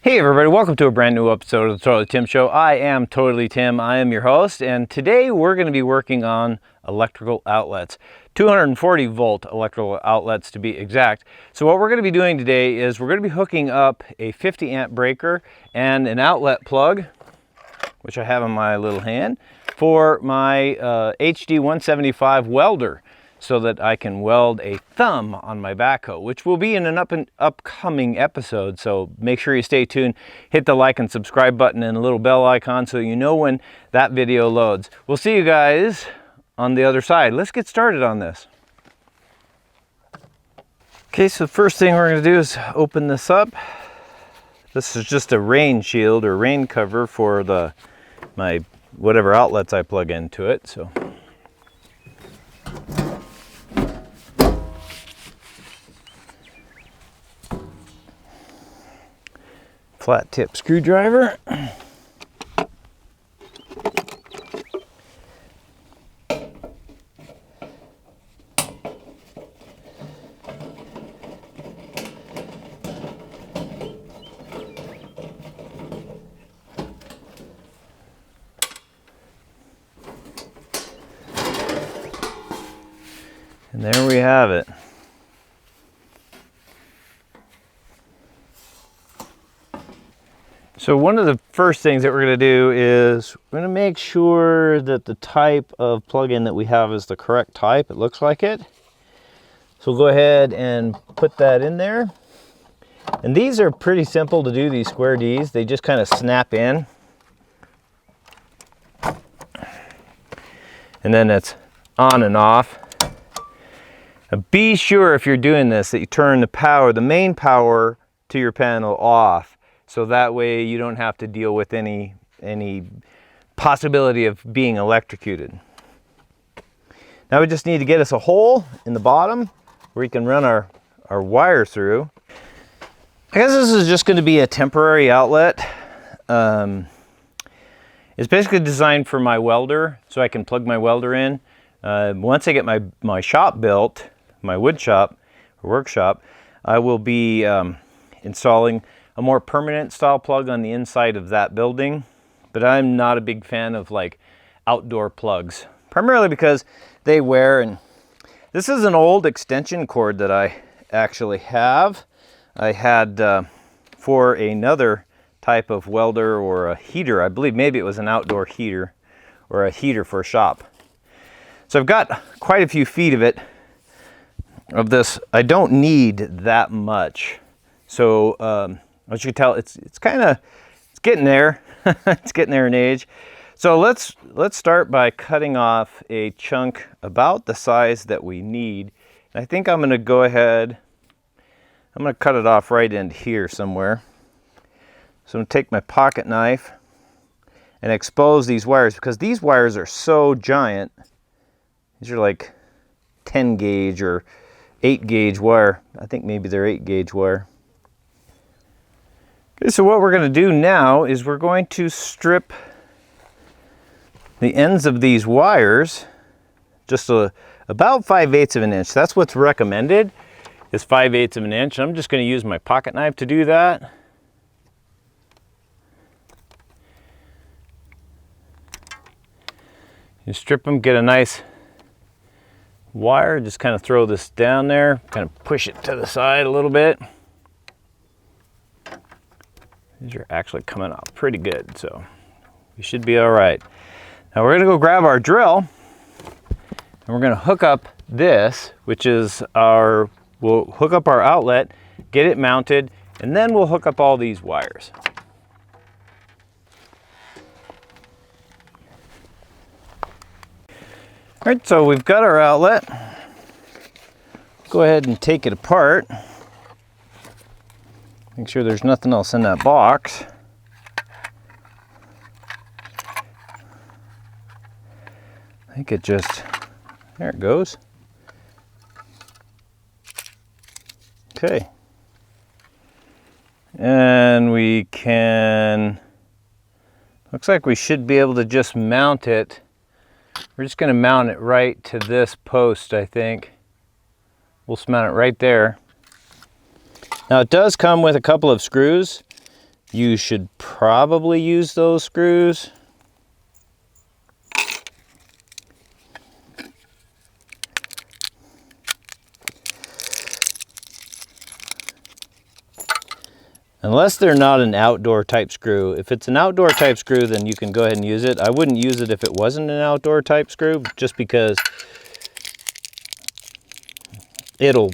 Hey everybody, welcome to a brand new episode of the Totally Tim Show. I am Totally Tim, I am your host, and today we're going to be working on electrical outlets. 240 volt electrical outlets to be exact. So what we're going to be doing today is we're going to be hooking up a 50 amp breaker and an outlet plug, which I have in my little hand, for my HD 175 welder, so that I can weld a thumb on my backhoe, which will be in an upcoming episode. So make sure you stay tuned, hit the like and subscribe button and a little bell icon so you know when that video loads. We'll see you guys on the other side. Let's get started on this. Okay, so the first thing we're going to do is open this up. This is just a rain shield or rain cover for my whatever outlets I plug into it. So flat tip screwdriver. And there we have it. So one of the first things that we're going to do is we're going to make sure that the type of plug-in that we have is the correct type. It looks like it. So we'll go ahead and put that in there. And these are pretty simple to do, these square Ds. They just kind of snap in. And then it's on and off. Now be sure if you're doing this that you turn the main power to your panel off. So that way you don't have to deal with any possibility of being electrocuted. Now we just need to get us a hole in the bottom where we can run our wire through. I guess this is just going to be a temporary outlet. It's basically designed for my welder, so I can plug my welder in. Once I get my shop built, my wood shop or workshop, I will be installing a more permanent style plug on the inside of that building. But I'm not a big fan of like outdoor plugs, primarily because they wear. And this is an old extension cord that I actually have. I had for another type of welder or a heater. I believe maybe it was an outdoor heater or a heater for a shop. So I've got quite a few feet of this. I don't need that much. So as you can tell, it's getting there. It's getting there in age. So let's start by cutting off a chunk about the size that we need. And I think I'm going to go ahead. I'm going to cut it off right in here somewhere. So I'm going to take my pocket knife and expose these wires, because these wires are so giant. These are like 10 gauge or 8 gauge wire. I think maybe they're 8 gauge wire. Okay, so what we're going to do now is we're going to strip the ends of these wires just about 5/8 of an inch. That's what's recommended, is 5/8 of an inch. I'm just going to use my pocket knife to do that. You strip them, get a nice wire, just kind of throw this down there, kind of push it to the side a little bit. These are actually coming out pretty good, so we should be all right. Now we're going to go grab our drill, and we're going to hook up this, which is we'll hook up our outlet, get it mounted, and then we'll hook up all these wires. All right, so we've got our outlet. Go ahead and take it apart. Make sure there's nothing else in that box. I think it just, there it goes. Okay. And we can, looks like we should be able to just mount it. We're just going to mount it right to this post, I think. We'll mount it right there. Now it does come with a couple of screws you should probably use those screws. Unless they're not an outdoor type screw. If it's an outdoor type screw, then you can go ahead and use it. I wouldn't use it if it wasn't an outdoor type screw, just because it'll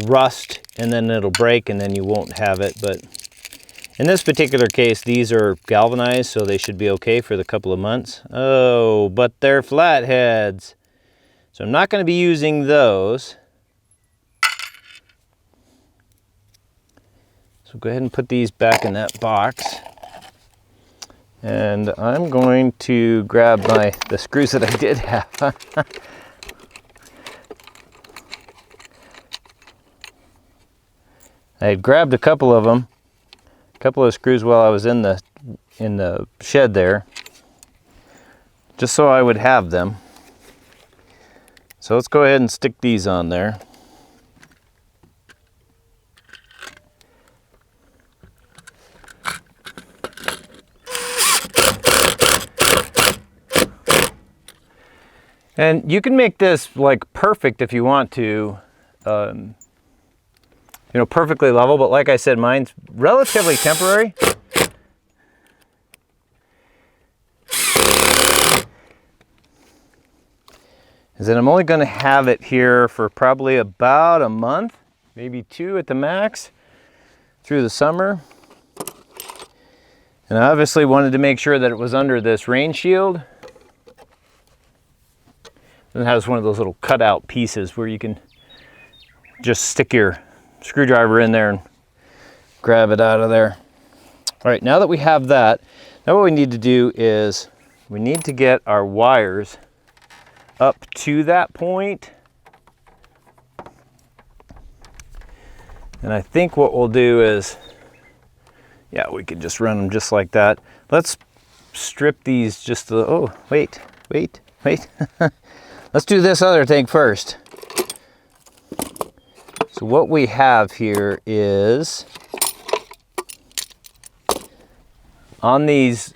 rust and then it'll break and then you won't have it. But in this particular case, these are galvanized, so they should be okay for the couple of months. Oh, but they're flatheads. So I'm not going to be using those. So go ahead and put these back in that box. And I'm going to grab the screws that I did have. I had grabbed a couple of them, a couple of screws while I was in the shed there, just so I would have them. So let's go ahead and stick these on there. And you can make this like perfect if you want to, you know, perfectly level, but like I said, mine's relatively temporary. Is that I'm only going to have it here for probably about a month, maybe 2 at the max, through the summer. And I obviously wanted to make sure that it was under this rain shield. And it has one of those little cutout pieces where you can just stick your screwdriver in there and grab it out of there. All right, now that we have that, now what we need to do is we need to get our wires up to that point. And I think what we'll do is, yeah, we could just run them just like that. Let's strip these just a, oh, wait. Let's do this other thing first. So what we have here is, on these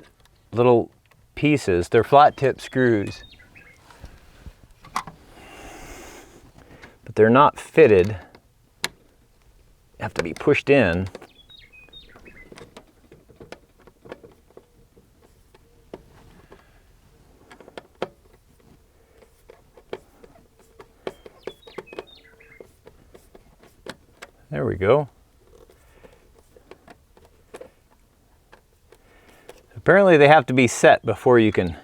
little pieces, they're flat tip screws, but they're not fitted. They have to be pushed in. There we go. Apparently they have to be set before you can.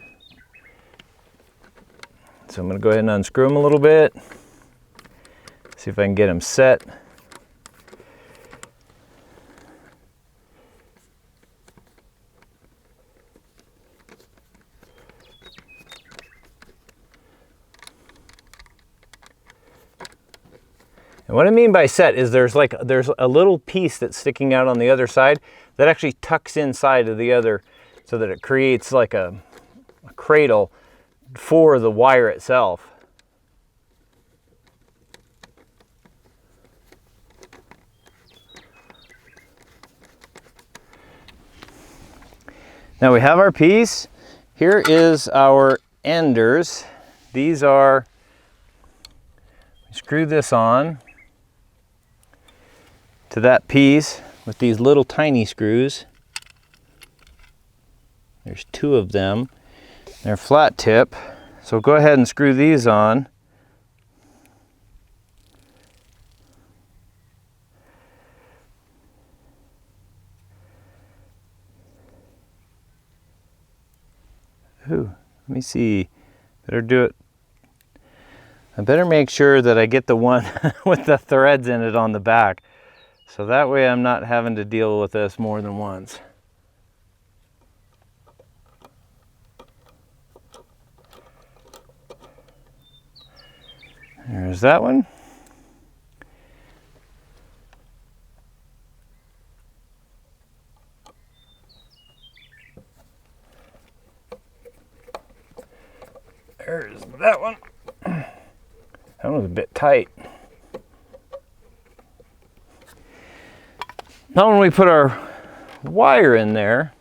So I'm going to go ahead and unscrew them a little bit. See if I can get them set. And what I mean by set is there's a little piece that's sticking out on the other side that actually tucks inside of the other, so that it creates like a cradle for the wire itself. Now we have our piece. Here is our enders. These are, screw this on to that piece with these little tiny screws. There's 2 of them. They're flat tip. So go ahead and screw these on. Ooh, let me see. Better do it. I better make sure that I get the one with the threads in it on the back. So that way I'm not having to deal with this more than once. There's that one. There's that one. That one was a bit tight. Now when we put our wire in there.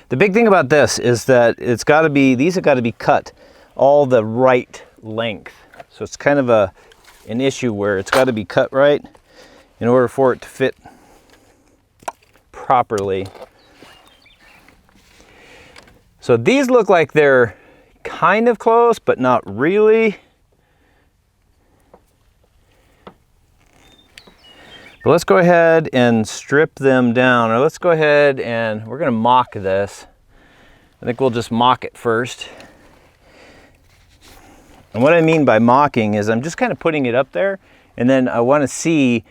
The big thing about this is that it's got to be, these have got to be cut all the right length. So it's kind of an issue where it's got to be cut right in order for it to fit properly. So these look like they're kind of close, but not really. But let's go ahead and strip them down, or let's go ahead and we're going to mock this. I think we'll just mock it first. And what I mean by mocking is I'm just kind of putting it up there, and then I want to see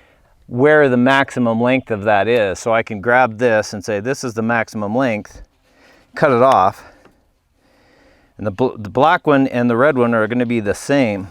where the maximum length of that is. So I can grab this and say, this is the maximum length, cut it off. And the black one and the red one are going to be the same.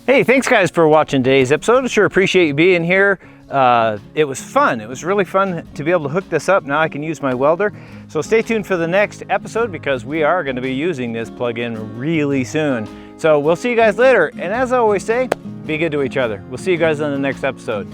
Hey, thanks guys for watching today's episode. I sure appreciate you being here. It was fun. It was really fun to be able to hook this up. Now I can use my welder. So stay tuned for the next episode because we are going to be using this plug-in really soon. So we'll see you guys later. And as I always say, be good to each other. We'll see you guys on the next episode.